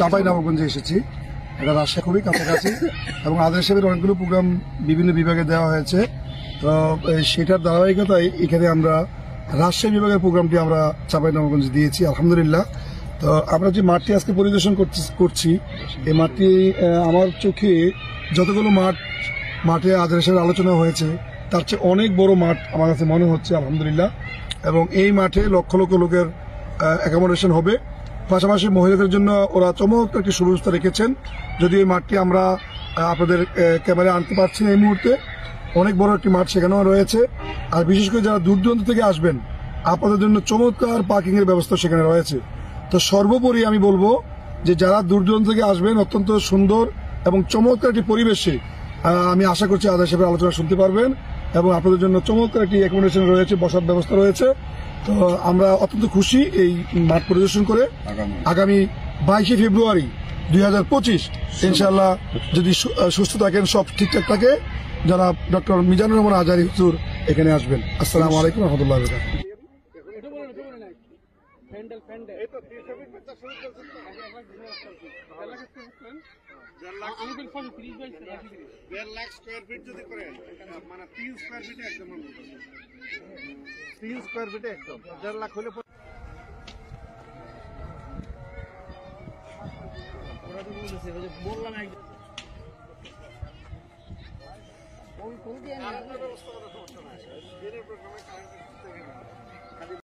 চাঁপাইনবাবগঞ্জে এসেছি। এটা রাজশাহী খুবই কাছাকাছি এবং আদর্শ সাহেবের অনেকগুলো প্রোগ্রাম বিভিন্ন বিভাগে দেওয়া হয়েছে। তো সেটার ধারাবাহিকতায় এখানে আমরা রাজশাহী বিভাগের প্রোগ্রামটি আমরা চাঁপাইনবাবগঞ্জে দিয়েছি আলহামদুলিল্লাহ। তো আমরা যে মাঠটি আজকে পরিদর্শন করছি এই মাঠটি আমার চোখে যতগুলো মাঠে আদর্শ সাহেবের আলোচনা হয়েছে তার চেয়ে অনেক বড় মাঠ আমার কাছে মনে হচ্ছে আলহামদুলিল্লাহ। এবং এই মাঠে লক্ষ লক্ষ লোকের অ্যাকোমোডেশন হবে। পাশাপাশি মহিলাদের জন্য ওরা চমৎকার একটি সুব্যবস্থা রেখেছেন। যদি এই মাঠটি আমরা আপনাদের ক্যামেরায় আনতে পারছি না এই মুহূর্তে, অনেক বড় একটি মাঠ সেখানেও রয়েছে। আর বিশেষ করে যারা দূর দূরান্ত থেকে আসবেন আপনাদের জন্য চমৎকার পার্কিং এর ব্যবস্থা সেখানে রয়েছে। তো সর্বোপরি আমি বলবো যে যারা দূর দূরান্ত থেকে আসবেন অত্যন্ত সুন্দর এবং চমৎকার একটি পরিবেশে আমি আশা করছি আদর্শ সাহেবের আলোচনা শুনতে পারবেন এবং আপনাদের জন্য চমৎকার একটি অ্যাকোমোডেশন রয়েছে, বসার ব্যবস্থা রয়েছে। তো আমরা অত্যন্ত খুশি এই মাঠ পরিদর্শন করে। আগামী 22 ফেব্রুয়ারি 2025 ইনশাআল্লাহ যদি সুস্থ থাকেন, সব ঠিকঠাক থাকে, যারা ডক্টর মিজানুর রহমান আজহারী হুজুর এখানে আসবেন। আসসালামু আলাইকুম রহমতুল্লাহ। বললাম